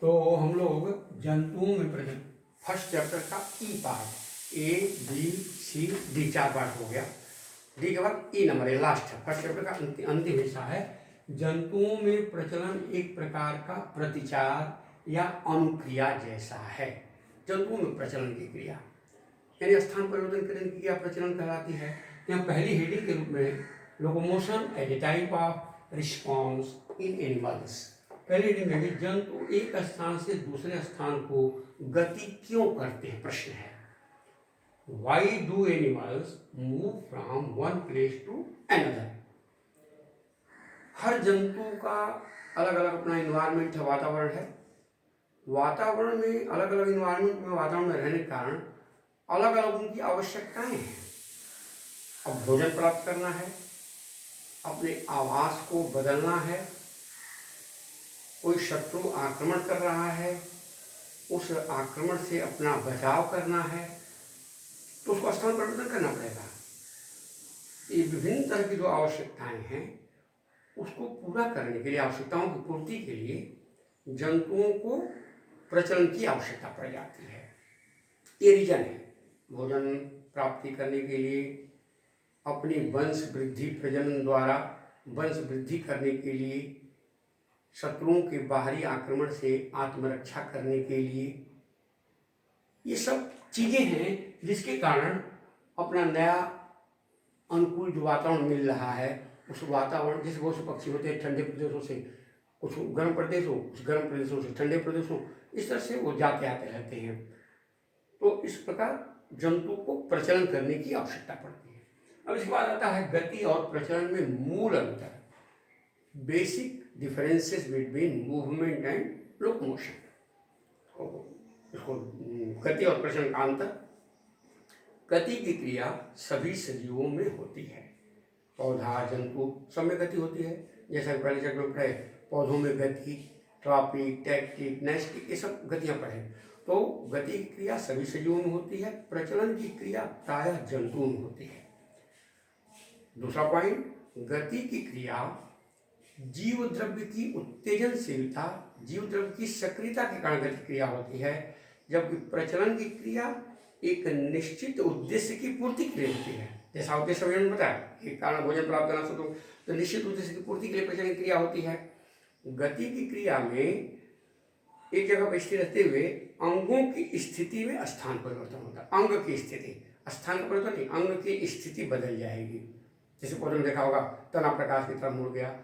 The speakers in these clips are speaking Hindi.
तो हम लोग जंतुओं में प्रजनन फर्स्ट चैप्टर का E part A B C D 4 part हो गया। डी के बाद ई नंबर है, लास्ट है, फर्स्ट चैप्टर का अंतिम हिस्सा है। जंतुओं में प्रचलन एक प्रकार का प्रतिचार या अनुक्रिया जैसा है। जंतुओं में प्रचलन की क्रिया यानी स्थान परिवर्तन करने की क्रिया प्रचलन कहलाती है। यहाँ पहली हेडिंग के रूप में locomotion as a type of response in animals. पहली हेडिंग में जंतु एक स्थान से दूसरे स्थान को गति क्यों करते हैं, प्रश्न है। Why do animals move from one place to another? हर जंतु का अलग अलग अपना इन्वायरमेंट है, वातावरण है। वातावरण में अलग अलग इन्वायरमेंट में, वातावरण में रहने के कारण अलग अलग उनकी आवश्यकताएं हैं। अब भोजन प्राप्त करना है, अपने आवास को बदलना है, कोई शत्रु आक्रमण कर रहा है, उस आक्रमण से अपना बचाव करना है, तो उसको स्थान परिवर्तन करना पड़ेगा। ये विभिन्न तरह की जो आवश्यकताएं हैं उसको पूरा करने के लिए, आवश्यकताओं की पूर्ति के लिए जंतुओं को प्रचलन की आवश्यकता पड़ जाती है। ये रीजन है। भोजन प्राप्ति करने के लिए, अपनी वंश वृद्धि, प्रजनन द्वारा वंश वृद्धि करने के लिए, शत्रुओं के बाहरी आक्रमण से आत्मरक्षा करने के लिए, ये सब चीज़ें हैं जिसके कारण अपना नया अनुकूल जो वातावरण मिल रहा है, उस वातावरण, जैसे बहुत से पक्षी होते हैं ठंडे प्रदेशों से, कुछ गर्म प्रदेश हो, कुछ गर्म प्रदेशों से ठंडे प्रदेश हो, इस तरह से वो जाते आते रहते हैं। तो इस प्रकार जंतु को प्रचलन करने की आवश्यकता पड़ती है। अब इसके बाद आता है गति और प्रचलन में मूल अंतर, basic differences between movement and locomotion. इसको गति और प्रचलन का अंतर। गति की क्रिया सभी सजीवों में होती है। पौधा, जंतु सब में गति होती है। जैसा पहले चैप्टर में पढ़े, पौधों में गति, ट्रॉपिक, टैक्टिक, नेस्टिक, ये सब गतियाँ पढ़े। तो गति की क्रिया सभी सजीवों में होती है, प्रचलन की क्रिया प्रायः जंतुओं में होती है। दूसरा पॉइंट, गति की क्रिया जीव द्रव्य की उत्तेजनशीलता, जीव द्रव्य की सक्रियता के कारण गति क्रिया होती है, जबकि प्रचलन की क्रिया एक निश्चित उद्देश्य की पूर्ति के लिए होती है। जैसा उद्देश्य मैंने बताया कि कारण भोजन प्राप्त करना, तो निश्चित उद्देश्य की पूर्ति के लिए प्रचलन की क्रिया होती है। गति की क्रिया में एक जगह पर स्थिर रहते हुए अंगों की स्थिति में स्थान परिवर्तन होता है। अंग की स्थिति, स्थान का परिवर्तन नहीं, अंग की स्थिति बदल जाएगी। जैसे पौधे में देखा होगा, तना प्रकाश की तरफ मुड़ गया,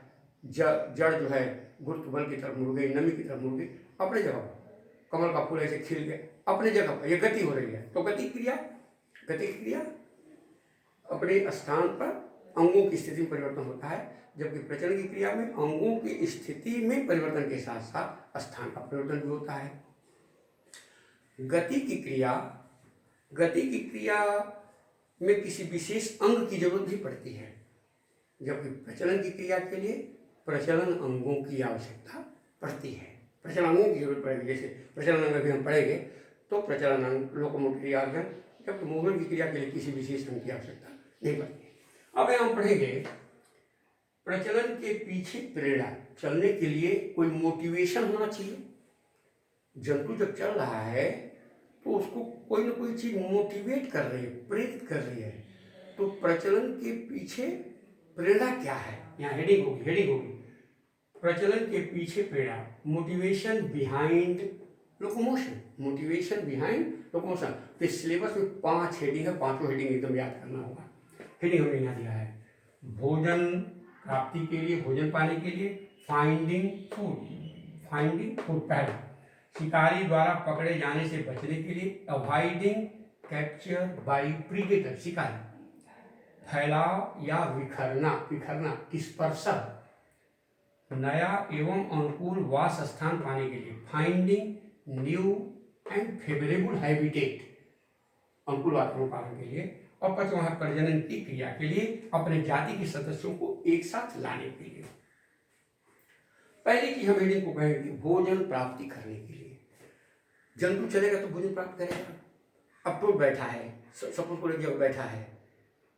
जड़ जो है गुरुत्व बल की तरफ मुड़ गई, नमी की तरफ मुड़ गई, अपने जगह पर। कमल का फूल ऐसे खिल गया अपने जगह पर, यह गति हो रही है। तो गति क्रिया अपने स्थान पर अंगों की स्थिति में परिवर्तन होता है, जबकि प्रचलन की क्रिया में अंगों की स्थिति में परिवर्तन के साथ साथ स्थान का परिवर्तन भी होता है। गति की क्रिया में किसी विशेष अंग की जरूरत नहीं पड़ती है, जबकि प्रचलन की क्रिया के लिए प्रचलन अंगों की आवश्यकता पड़ती है। प्रचलन अंगों की जरूरत पड़ेगी। जैसे प्रचलन अंग अभी हम पढ़ेंगे तो प्रचलन अंग, लोकोमोटरी ऑर्गन, जबकि मूवमेंट की क्रिया के लिए किसी विशेष अंग की आवश्यकता नहीं पड़ती। अब हम पढ़ेंगे प्रचलन के पीछे प्रेरणा, चलने के लिए कोई मोटिवेशन होना चाहिए। जंतु जब चल रहा है तो उसको कोई ना कोई चीज मोटिवेट कर रही है, प्रेरित कर रही है। तो प्रचलन के पीछे प्रेरणा क्या है, यहाँ हेडिंग होगी प्रचलन के पीछे प्रेरणा, मोटिवेशन बिहाइंड लोकोमोशन। तो सिलेबस में 5 हेडिंग है, 5 हेडिंग एकदम याद करना होगा। हेडिंग हमने यहाँ दिया है, भोजन प्राप्ति के लिए, भोजन पाने के लिए, फाइंडिंग फूड पहला, शिकारी द्वारा पकड़े जाने से बचने के लिए, अवॉइडिंग कैप्चर बाय प्रीडेटर, शिकारी, फैलाव या विखरना, डिस्पर्सल, नया एवं अनुकूल वास स्थान पाने के लिए, finding new and favourable habitat, अनुकूल वातावरण पाने के लिए, और 5वां है प्रजनन की क्रिया के लिए, अपने जाति के सदस्यों को एक साथ लाने के लिए। पहले की हम हेडिंग को कहेंगे भोजन प्राप्ति करने के लिए। जंतु चलेगा तो भोजन प्राप्त करेगा। अब तो बैठा है, सपोज को जब बैठा है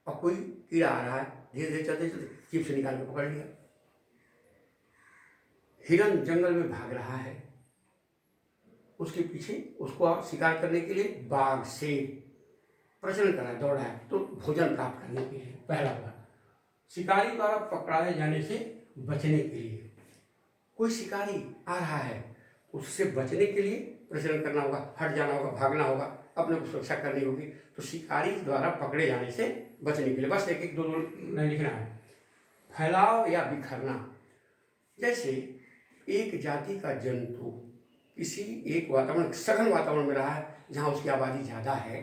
और कोई कीड़ा आ रहा है, धीरे धीरे चलते चिप से निकाल के पकड़ लिया। हिरन जंगल में भाग रहा है, उसके पीछे उसको शिकार करने के लिए बाघ से प्रचलन करा, दौड़ा है, तो भोजन प्राप्त करने के लिए। पहला हुआ शिकारी द्वारा पकड़ाए जाने से बचने के लिए। कोई शिकारी आ रहा है, उससे बचने के लिए प्रचलन करना होगा, हट जाना होगा, भागना होगा, अपने को सुरक्षा करनी होगी। तो शिकारी द्वारा पकड़े जाने से बचने के लिए बस एक एक दो दो नहीं लिखना है। फैलाव या बिखरना, जैसे एक जाति का जंतु किसी एक वातावरण, सघन वातावरण में रहा है जहाँ उसकी आबादी ज़्यादा है,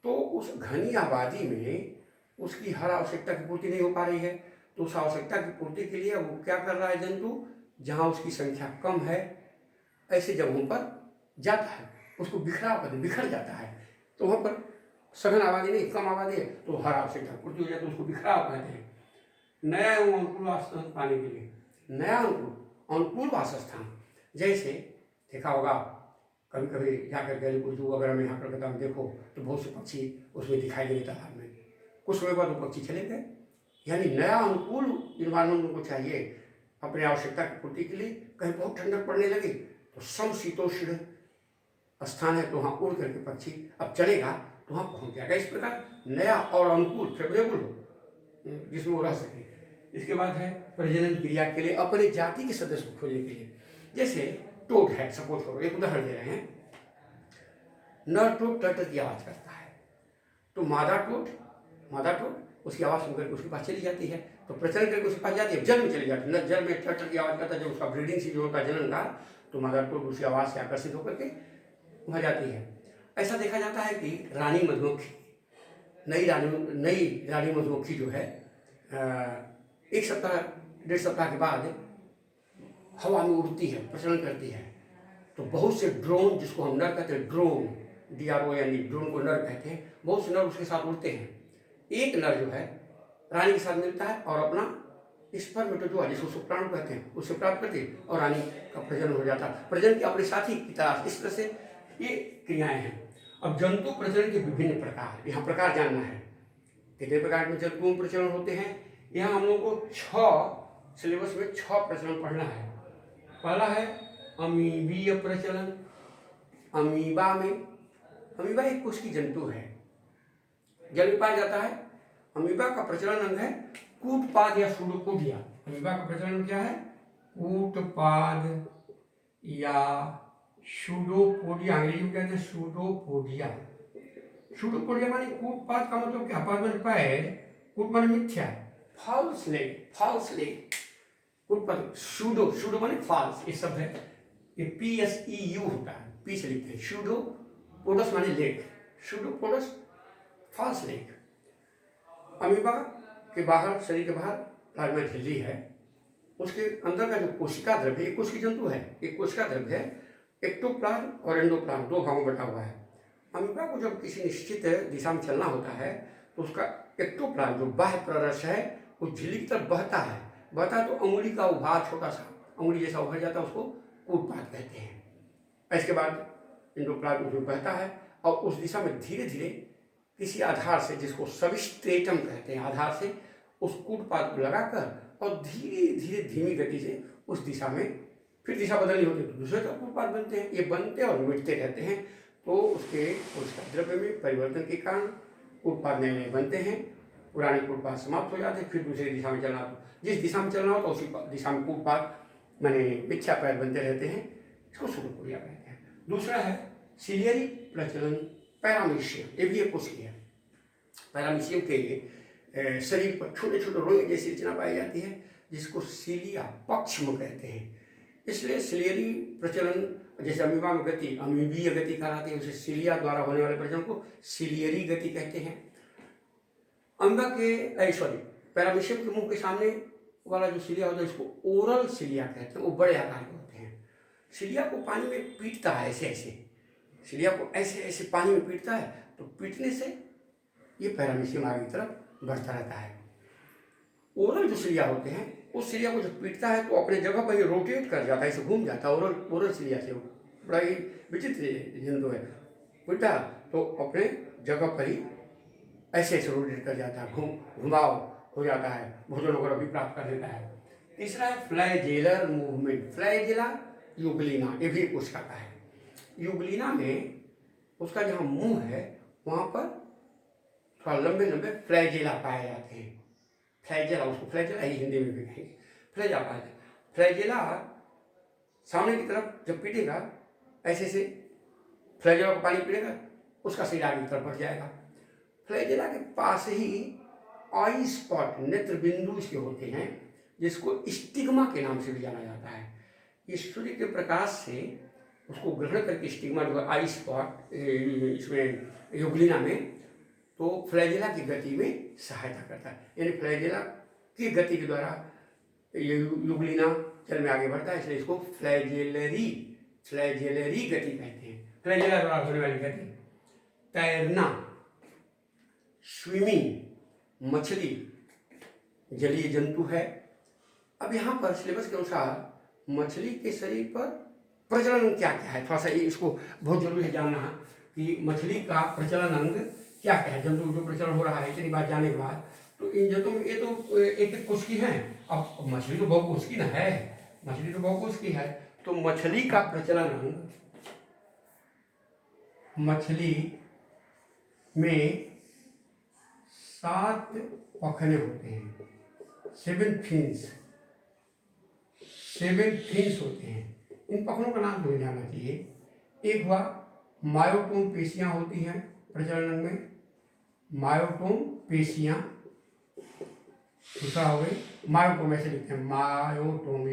तो उस घनी आबादी में उसकी हर आवश्यकता की पूर्ति नहीं हो पा रही है, तो उस आवश्यकता की पूर्ति के लिए वो क्या कर रहा है जंतु, जहाँ उसकी संख्या कम है ऐसे जगहों पर जाता है, उसको बिखर जाता है। तो वहाँ पर सघन आबादी नहीं, कम आबादी है, तो हर आवश्यकता पूर्ति हो जाती है, उसको बिखराव कहते हैं। नया एवं अनुकूल वासस्थान पाने के लिए, नया अनुकूल वासस्थान, जैसे देखा होगा कभी कभी जाकर गैलीपुर जू वगैरह में यहाँ कलकत्ता में देखो तो बहुत से पक्षी उसमें दिखाई देते तालाब में, कुछ समय बाद वो पक्षी चले गए। यानी नया अनुकूल इन्वायरमेंट उनको चाहिए अपने आवश्यकता की पूर्ति के लिए। कहीं बहुत ठंडक पड़ने लगी तो समशीतोष्ण स्थान है, तो वहाँ उड़ करके पक्षी अब चलेगा तो वहाँ पहुँच जाएगा। इस प्रकार नया और अनुकूल फेवरेबल हो जिसमें वो रह सके। इसके बाद है प्रजनन क्रिया के लिए अपने जाति के सदस्य को खोजने के लिए। जैसे टोड है, सपोज करो, एक उदाहरण दे रहे हैं, नर टोड टर्टल की आवाज़ करता है, तो मादा टोड उसकी आवाज़ सुनकर उसके पास चली जाती है, तो प्रचलन करके उसके पास जाती है, जल में चली जाती है। जल में टर्टल की आवाज़ करता है, जब उसका ब्रीडिंग सीजन होता है जनन का, तो मादा टोड उसी आवाज़ से आकर्षित होकर के वहाँ जाती है। ऐसा देखा जाता है कि रानी मधुमक्खी, नई रानी मधुमक्खी जो है एक सप्ताह डेढ़ सप्ताह के बाद हवा में उड़ती है, प्रचलन करती है, तो बहुत से ड्रोन, जिसको हम नर कहते हैं, ड्रोन DRO यानी ड्रोन को नर कहते हैं, बहुत से नर उसके साथ उड़ते हैं। एक नर जो है रानी के साथ मिलता है और अपना स्पर्मेटोजोआ, जिसको शुक्राणु कहते हैं, उससे प्राप्त करती है और रानी का प्रजनन हो जाता है। प्रजनन की अपने साथी की तलाश, इस तरह से ये क्रियाएं हैं। अब जंतु प्रजनन के विभिन्न प्रकार, यहाँ प्रकार जानना है, कितने प्रकार के जंतुओं प्रचलन होते हैं। यहाँ हम लोगों को 6 सिलेबस में 6 प्रचलन पढ़ना है। पहला है अमीबीय प्रचलन। अमीबा एक कोश की जंतु है, जल में पाया जाता है। अमीबा का प्रचलन अंग है कूटपाद या सूडोपोडिया। अमीबा का प्रचलन क्या है, कूटपाद या सूडोपोडिया, अंग्रेजी में कहते हैं सूडोपोडिया। सूडोपोडिया माने कूटपाद का मतलब क्या, पाद माने पैर, कूट माने मिथ्या, फॉल्स लेग, कूटपाद, सूडो माने फॉल्स, ये शब्द है, ये PSEU होता है, पी से लिखते हैं। सूडोपोडस माने लेग, सूडोपोडस फॉल्स लेग। अमीबा के बाहर, शरीर के बाहर प्लाज्मा झिल्ली है, उसके अंदर का जो कोशिका द्रव्य, एक कोशिका जंतु है, एक कोशिका द्रव्य है, एक्टोप्लाज्म और एंडोप्लाज्म, 2 भागों में बटा हुआ है। अमीबा को जब किसी निश्चित दिशा में चलना होता है तो उसका एक्टोप्लाज्म जो बाह्य प्ररस है वो झिल्ली की तरफ बहता है तो अंगुली का उभार, छोटा सा अंगुली जैसा उभर जाता है, उसको कूटपाद कहते हैं। इसके बाद एंडोप्लाज्म उसमें बहता है और उस दिशा में धीरे धीरे किसी आधार से, जिसको सब्सट्रेटम कहते हैं, आधार से उस कूटपाद को लगाकर और धीरे धीरे धीमी गति से उस दिशा में फिर दिशा बदलनी होती है तो दूसरे तरफ कूटपाद बनते हैं। ये बनते और मिटते रहते हैं, तो उसके द्रव्य में परिवर्तन के कारण कूटपाद नए नए बनते हैं, पुराने कूटपाद समाप्त हो जाते हैं, फिर दूसरी दिशा में चलना हो, जिस दिशा में चलना हो तो उसी दिशा में कूटपाद माने मिथ्या पैर बनते रहते हैं, इसको सूडोपोडिया कहते हैं। दूसरा है सिलियरी प्रचलन, पैरामीशियम, ये भी एक कोशिका है। पैरामीशियम के शरीर पर छोटे छोटे रोए जैसी रचना पाई जाती है, जिसको सिलिया पक्षम कहते हैं। इसलिए सिलियरी प्रचलन, जैसे अमीबा में गति अमीबीय गति कहलाती है, उसे सिलिया द्वारा होने वाले प्रचलन को सिलियरी गति कहते हैं। अमीबा के पैरामीशियम के मुंह के सामने वाला जो सिलिया होता है, इसको ओरल सिलिया कहते हैं, वो बड़े आकार के होते हैं। सिलिया को पानी में पीटता है, सिलिया को ऐसे ऐसे पानी में पीटता है, तो पीटने से ये पैरामीशियम आगे की तरफ बढ़ता रहता है। ओरल जो सिलिया होते हैं, उस सिलिया को जब पीटता है तो अपने जगह पर ही रोटेट कर जाता है, ऐसे घूम जाता है। ओरल सिलिया से बड़ा ही विचित्र जंतु है, पीटा तो अपने जगह पर ही ऐसे ऐसे रोटेट कर जाता है, घुमाव हो जाता है, भोजन वगैरह भी प्राप्त कर देता है। तीसरा है फ्लैजेलर मूवमेंट, फ्लैजेला यूग्लिना, ये भी कोशिका का है। युगलिना में उसका जहाँ मुंह है वहाँ पर थोड़ा लंबे लंबे फ्लैजेला पाए जाते हैं। फ्लैजेला, उसको फ्लैजेला ही हिंदी में भी कहेंगे, फ्लैजेला पाए जाते हैं। फ्लैजेला सामने की तरफ जब पीटेगा ऐसे से फ्लैजेला को पानी पीटेगा, उसका शरीर आगे की तरफ बढ़ जाएगा। फ्लैजेला के पास ही आई स्पॉट, नेत्र बिंदु इसके होते हैं, जिसको स्टिग्मा के नाम से भी जाना जाता है। ये सूर्य के प्रकाश से उसको ग्रहण करके स्टिग्मा जो है आई स्पॉट इसमें युगलिना में, तो फ्लैजेला की गति में सहायता करता है। यानी फ्लैजेला की गति के द्वारा ये युगलिना जल में आगे बढ़ता है, इसलिए इसको फ्लैजेलरी गति कहते हैं। फ्लैजेला द्वारा होने वाली गति। तैरना, स्विमिंग, मछली जलीय जंतु है। अब यहाँ पर सिलेबस के अनुसार मछली के शरीर पर प्रजनन क्या क्या है, थोड़ा सा इसको बहुत जरूरी है जानना कि मछली का प्रजनन अंग क्या क्या है। जंतु जो प्रजनन हो रहा है इतनी बात जानने के बाद, तो इन जंतुओं में ये तो एक एक कोशिकी हैं। अब मछली तो बहुकोशिकी ना है, मछली तो बहुकोशिकी है। तो मछली का प्रजनन अंग, मछली में 7 पखने होते हैं, 7 फिन्स होते हैं। इन पखनों का नाम तुम्हें जानना चाहिए। एक हुआ मायोटोम पेशियां होती हैं प्रजनन में, मायोटोम पेशियां। दूसरा हो गई मायोटोम, ऐसे लिखते हैं मायोटोम,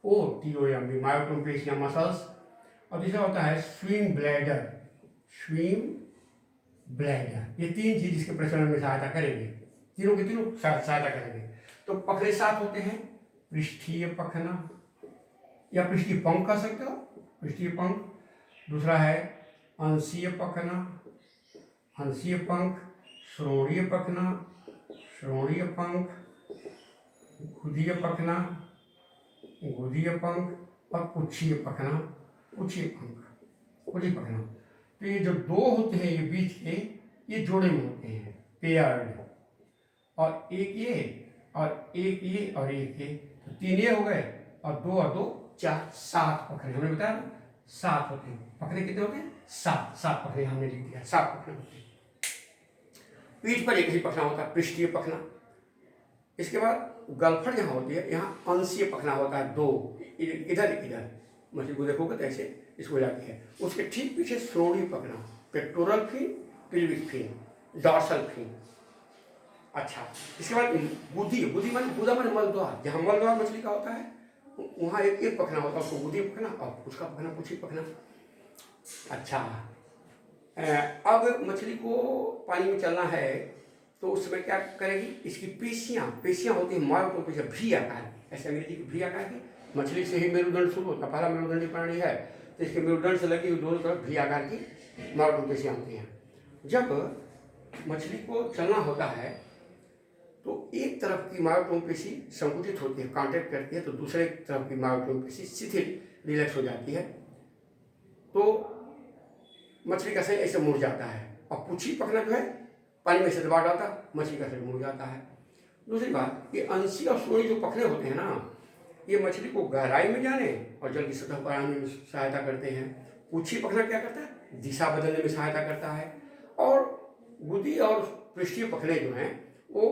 MYOTOM, मायोटोम पेशियां, मसल्स। और तीसरा होता है स्विम ब्लैडर। ये 3 चीज इसके प्रजनन में सहायता करेंगे, तीनों के तीनों सहायता करेंगे। तो पखने 7 होते हैं। पृष्ठीय पखना या पृष्ठीय पंख कह सकते हो, पृष्ठीय पंख। दूसरा है अंशीय पखना, अंशीय पंख। श्रोणीय पखना, श्रोणीय पंख। गुदीय पखना, गुदीय पंख। और पुच्छीय पखना, पुच्छीय पंख, पुच्छीय पखना। तो ये जो 2 होते हैं ये बीच के, ये जोड़े में होते हैं, पेयर्ड। और एक ये और एक ये और एक ये, तो 3 ये हो गए और 2 और 2 4, 7 पखने। हमने बताया ना 7 होते हैं। पखने कितने होते हैं? 7 पखने हमने लिख दिया, 7 पखने होते हैं। पीठ पर एक ही पखना होता है, पृष्ठीय पखना। इसके बाद गलफड़ जहाँ होती है, यहाँ अंशीय पखना होता है 2, इधर मछली को देखोगे तो ऐसे इसको जाती है। उसके ठीक पीछे श्रोणीय पखना, pectoral fin, pelvic fin, dorsal fin. अच्छा, इसके बाद गुदी माने गुदा माने मलद्वार, जहाँ मलद्वार मछली का होता है वहाँ एक पखना होता है, उसको गुदी पखना, और उसका पखना पुच्छी पखना। अच्छा, अब मछली को पानी में चलना है तो उसमें क्या करेगी? इसकी पेशियां होती हैं मायोटोम पेशियां, भी आकार की, ऐसे अंग्रेजी की भी आकार की। मछली से ही मेरुदंड शुरू होता है, पहला मेरुदंडी प्राणी है, तो इसके मेरुदंड से लगी हुई दोनों तरफ भी आकार की मायोटोम पेशियां होती हैं। जब मछली को चलना होता है तो एक तरफ की मायोटोम पेशी संकुचित होती है, कांटेक्ट करती है, तो दूसरे तरफ की मायोटोम पेशी शिथिल, रिलैक्स हो जाती है, तो मछली का शरीर ऐसे मुड़ जाता है। और पुच्छी पखना जो है पानी में से दबा डालता, मछली का शरीर मुड़ जाता है। दूसरी बात, ये अंशी और श्रोणी जो पखने होते हैं ना, ये मछली को गहराई में जाने और जल की सतह पर आने में सहायता करते हैं। पुच्छी पखना क्या करता है? दिशा बदलने में सहायता करता है। और गुदी और पृष्ठीय पखने जो हैं वो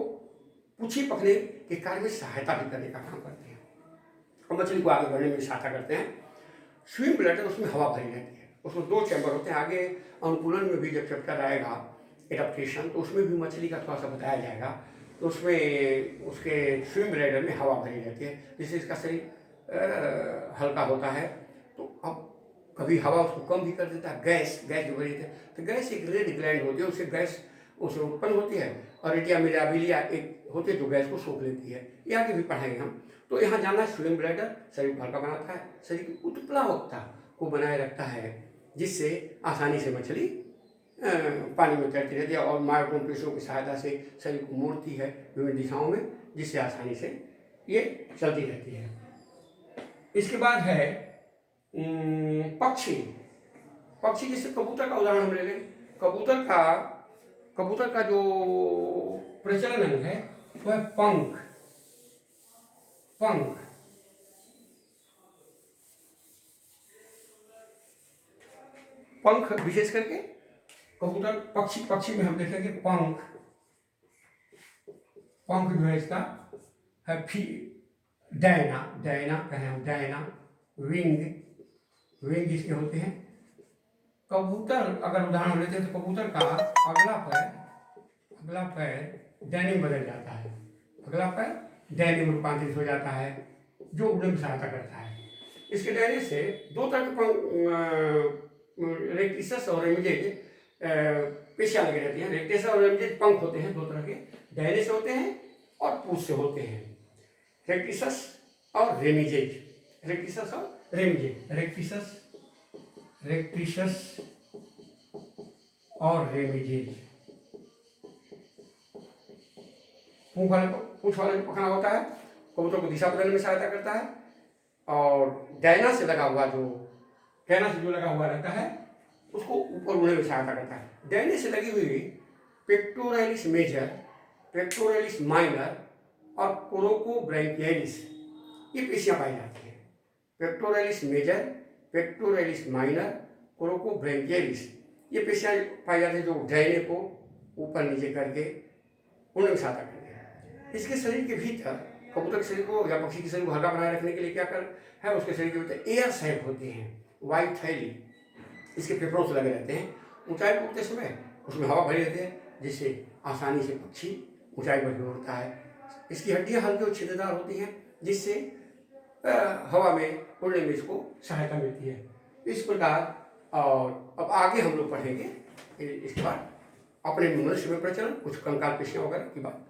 पुच्छी पखने के कार्य में सहायता भी करने का काम करते हैं और मछली को आगे बढ़ने में सहायता करते हैं। स्विम ब्लैडर, उसमें हवा भरी रहती है, उसमें 2 चैम्बर होते हैं। आगे अनुकूलन में भी जब चैप्टर आएगा एडाप्टेशन, तो उसमें भी मछली का थोड़ा सा बताया जाएगा। तो उसमें उसके स्विम ब्लैडर में हवा भरी रहती है, जिससे इसका शरीर हल्का होता है। तो अब कभी हवा उसको कम भी कर देता है। गैस जो भरी रहती है, तो गैस एक रेड ग्लैंड होती है, उससे गैस उसमें उत्पन्न होती है, और रेटिया मिराबिलिया एक होती है जो गैस को सोख लेती है। ये आगे भी पढ़ाएंगे हम। तो यहाँ जानना, स्विम ब्लैडर शरीर को हल्का बनाता है, शरीर की उत्प्लावकता को बनाए रखता है, जिससे आसानी से मछली पानी में तैरती रहती है और मायोटोम पेशियों की सहायता से शरीर को मोड़ती है विभिन्न दिशाओं में, जिससे आसानी से ये चलती रहती है। इसके बाद है पक्षी जैसे कबूतर का उदाहरण हम ले लें। कबूतर का जो प्रचलन अंग है वह पंख। पंख, विशेष करके कबूतर पक्षी में हम देखेंगे पंख जो है इसका है डैना कहें हम डैना, विंग इसके होते हैं। कबूतर अगर उदाहरण लेते हैं तो कबूतर का अगला पैर डैने में बदल जाता है, अगला पैर डैने में रूपांतरित हो जाता है, जो उड़ने में सहायता करता है। इसके डैने से दो तरह के रेक्टिसस और रेमिजेज पेशियां लगी रहती हैं। रेक्टिसस और रेमिजेज पंख होते हैं दो तरह के, डैने से होते हैं और पूंछ से होते हैं। रेक्टिसस और रेमिजेज, रेक्टिसस और रेमिजेज। पूंछ वाले को पकड़ना होता है, कबूतर को दिशा बदलने में सहायता करता है। और डैना से लगा हुआ रहता है उसको ऊपर उड़ने में सहायता करता है। डैने से लगी हुई पेक्टोरैलिस मेजर, पेक्टोरैलिस माइनर और कोरोकोब्रैंकियलिस ये पेशियां पाई जाती हैं। पेक्टोरैलिस मेजर, पेक्टोरैलिस माइनर, कोरोकोब्रैंकियलिस ये पेशियां पाई जाती हैं जो डैने को ऊपर नीचे करके उड़ने में सहायता करते हैं। इसके शरीर के भीतर कबूतर के शरीर को या पक्षी के शरीर को हल्का बनाए रखने के लिए क्या कर है, उसके शरीर के भीतर एयर सैक होते हैं, वाइट थैली इसके फेफड़ों से लगे रहते हैं। ऊंचाई पर उड़ते समय उसमें हवा भरी रहती है, जिससे आसानी से पक्षी ऊंचाई पर भी उड़ता है। इसकी हड्डियां हल्की और छिद्रदार होती हैं, जिससे हवा में उड़ने में इसको सहायता मिलती है। इस प्रकार और अब आगे हम लोग पढ़ेंगे इसके बाद अपने मनुष्य में प्रचलन, कुछ कंकाल पेशियां वगैरह की बात।